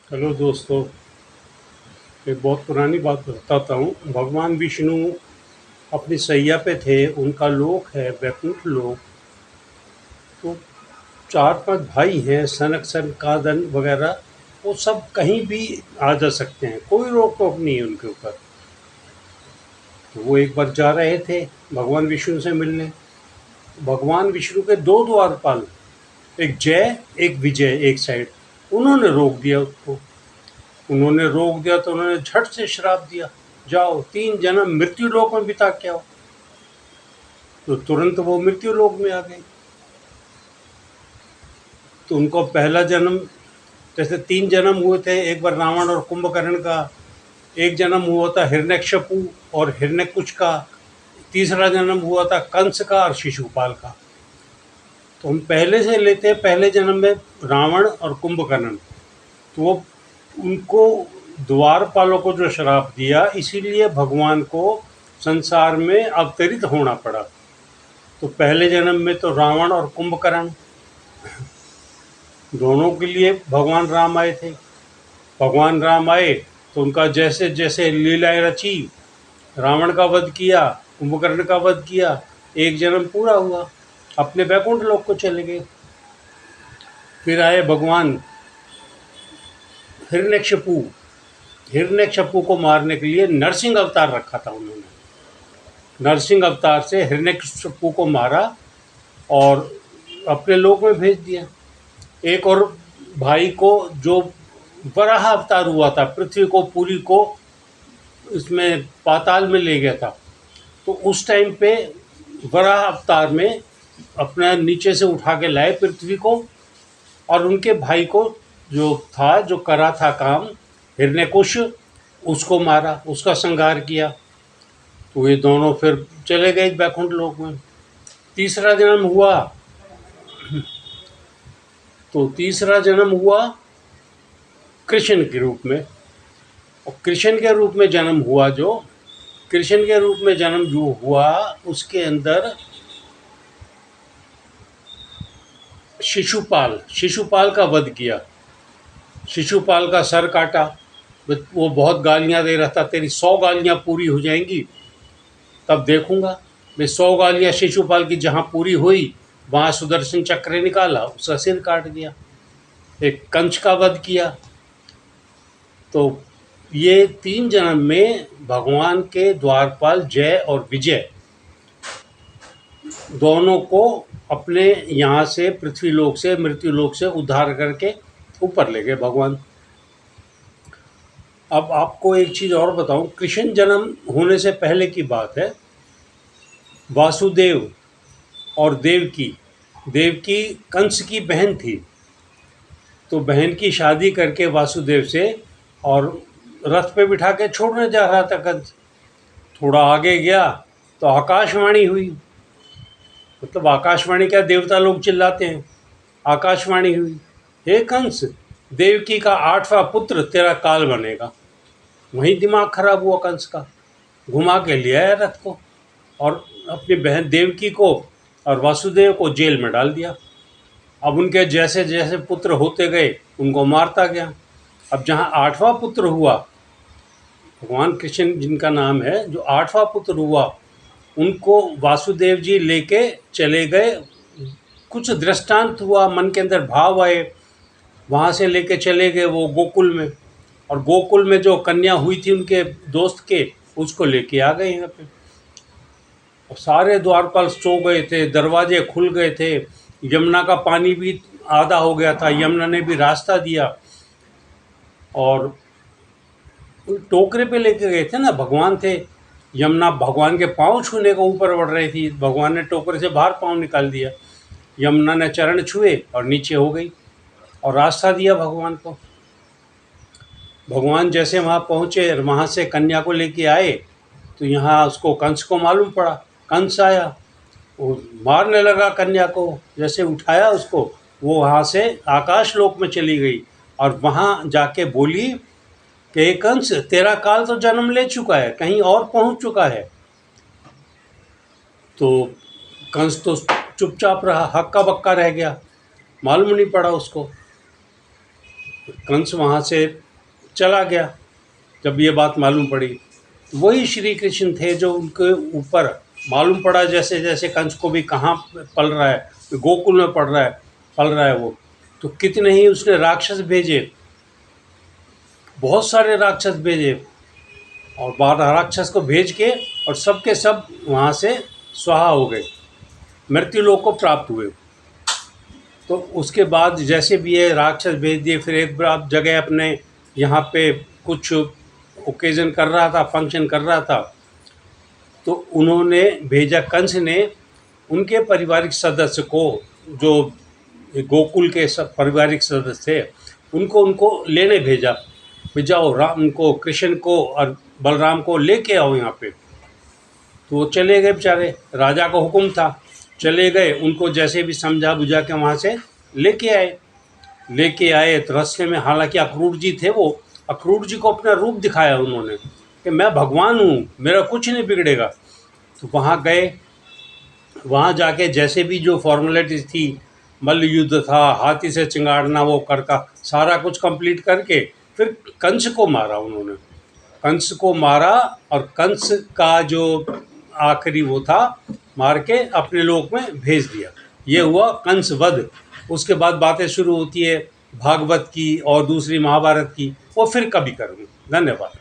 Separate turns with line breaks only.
Hello दोस्तों। एक बहुत पुरानी बात बताता हूँ। भगवान विष्णु अपनी सैया पे थे, उनका लोक है वैकुंठ लोक। तो चार पांच भाई हैं, सनक सनकादन वगैरह। वो सब कहीं भी आ जा सकते हैं, कोई रोक टोक नहीं है उनके ऊपर। तो वो एक बार जा रहे थे भगवान विष्णु से मिलने। भगवान विष्णु के दो द्वारपाल, एक जय एक विजय, एक साइड। उन्होंने रोक दिया उसको। उन्होंने रोक दिया तो उन्होंने झट से श्राप दिया, जाओ 3 जन्म मृत्यु लोक में बिता के आओ। तो तुरंत वो मृत्यु लोक में आ गए। तो उनको पहला जन्म, जैसे 3 जन्म हुए थे, एक बार रावण और कुंभकर्ण का, एक जन्म हुआ था हिरण्यकश्यपु और हिरण्यकुश का, तीसरा जन्म हुआ था कंस का और शिशुपाल का। तो हम पहले से लेते हैं, पहले जन्म में रावण और कुंभकर्ण। तो वो उनको द्वारपालों को जो श्राप दिया, इसीलिए भगवान को संसार में अवतरित होना पड़ा। तो पहले जन्म में तो रावण और कुंभकर्ण दोनों के लिए भगवान राम आए थे। भगवान राम आए तो उनका जैसे जैसे लीलाएं रची, रावण का वध किया, कुंभकर्ण का वध किया, एक जन्म पूरा हुआ, अपने वैकुंठ लोक को चले गए। फिर आए भगवान हिरण्यकशिपु। हिरण्यकशिपु को मारने के लिए नरसिंह अवतार रखा था उन्होंने। नरसिंह अवतार से हिरण्यकशिपु को मारा और अपने लोक में भेज दिया। एक और भाई को, जो वराह अवतार हुआ था, पृथ्वी को पूरी को इसमें पाताल में ले गया था। तो उस टाइम पे वराह अवतार में अपना नीचे से उठा के लाए पृथ्वी को, और उनके भाई को जो था, जो करा था काम, हिरण्यकुश, उसको मारा, उसका संहार किया। तो ये दोनों फिर चले गए बैकुंठ लोक में। तीसरा जन्म हुआ, तो तीसरा जन्म हुआ कृष्ण के रूप में। और कृष्ण के रूप में जन्म हुआ, जो कृष्ण के रूप में जन्म जो हुआ, उसके अंदर शिशुपाल का वध किया। शिशुपाल का सर काटा। वो बहुत गालियां दे रहा था, तेरी 100 गालियां पूरी हो जाएंगी तब देखूंगा। मैं 100 गालियां शिशुपाल की जहां पूरी हुई, वहां सुदर्शन चक्र निकाला, उसका सिर काट दिया। एक कंस का वध किया। तो ये 3 जन्म में भगवान के द्वारपाल जय और विजय दोनों को अपने यहाँ से, पृथ्वी लोक से, मृत्यु लोक से उद्धार करके ऊपर ले गए भगवान। अब आपको एक चीज़ और बताऊं, कृष्ण जन्म होने से पहले की बात है। वासुदेव और देवकी, देवकी कंस की बहन थी। तो बहन की शादी करके वासुदेव से, और रथ पे बिठा के छोड़ने जा रहा था कंस। थोड़ा आगे गया तो आकाशवाणी हुई। मतलब आकाशवाणी क्या, देवता लोग चिल्लाते हैं, आकाशवाणी हुई, हे कंस, देवकी का 8वां पुत्र तेरा काल बनेगा। वहीं दिमाग खराब हुआ कंस का, घुमा के ले आया रथ को, और अपनी बहन देवकी को और वासुदेव को जेल में डाल दिया। अब उनके जैसे जैसे पुत्र होते गए, उनको मारता गया। अब जहाँ 8वां पुत्र हुआ, भगवान कृष्ण जिनका नाम है, जो 8वां पुत्र हुआ, उनको वासुदेव जी लेके चले गए। कुछ दृष्टांत हुआ, मन के अंदर भाव आए, वहाँ से लेके चले गए वो गोकुल में। और गोकुल में जो कन्या हुई थी उनके दोस्त के, उसको लेके आ गए यहाँ पे। और सारे द्वारपाल सो गए थे, दरवाजे खुल गए थे, यमुना का पानी भी आधा हो गया था, यमुना ने भी रास्ता दिया। और टोकरे पे लेके गए थे ना, भगवान थे। यमुना भगवान के पाँव छूने को ऊपर बढ़ रही थी, भगवान ने टोकरे से बाहर पाँव निकाल दिया। यमुना ने चरण छुए और नीचे हो गई, और रास्ता दिया भगवान को। भगवान जैसे वहाँ पहुँचे, वहाँ से कन्या को लेके आए, तो यहाँ उसको कंस को मालूम पड़ा। कंस आया, वो मारने लगा कन्या को। जैसे उठाया उसको, वो वहाँ से आकाश लोक में चली गई, और वहाँ जाके बोली कि कंस, तेरा काल तो जन्म ले चुका है, कहीं और पहुँच चुका है। तो कंस तो चुपचाप रहा, हक्का बक्का रह गया, मालूम नहीं पड़ा उसको। कंस वहाँ से चला गया जब ये बात मालूम पड़ी। वही श्री कृष्ण थे जो उनके ऊपर मालूम पड़ा, जैसे जैसे कंस को भी कहाँ पल रहा है, गोकुल में पल रहा है वो, तो कितने ही उसने राक्षस भेजे, बहुत सारे राक्षस भेजे, और 12 राक्षस को भेज के और सब के सब वहाँ से स्वाहा हो गए, मृत्युलोक को प्राप्त हुए। तो उसके बाद जैसे भी ये राक्षस भेज दिए, फिर एक बार जगह अपने यहाँ पे कुछ ओकेज़न कर रहा था, फंक्शन कर रहा था, तो उन्होंने भेजा, कंस ने उनके पारिवारिक सदस्य को, जो गोकुल के सब पारिवारिक सदस्य थे, उनको उनको लेने भेजा, जाओ राम को, कृष्ण को और बलराम को लेके आओ यहाँ पे। तो वो चले गए बेचारे, राजा का हुक्म था, चले गए, उनको जैसे भी समझा बुझा के वहाँ से लेके आए। तो रास्ते में हालांकि अक्रूर जी थे, वो अक्रूर जी को अपना रूप दिखाया उन्होंने कि मैं भगवान हूँ, मेरा कुछ नहीं बिगड़ेगा। तो वहाँ गए, वहाँ जाके जैसे भी जो फॉर्मेलिटीज़ थी, मल्ल युद्ध था, हाथी से चिंगाड़ना, वो करका सारा कुछ कंप्लीट करके फिर कंस को मारा उन्होंने, कंस को मारा, और कंस का जो आखिरी वो था, मार के अपने लोक में भेज दिया। ये हुआ कंस वध। उसके बाद बातें शुरू होती है भागवत की और दूसरी महाभारत की, वो फिर कभी करूँगी। धन्यवाद।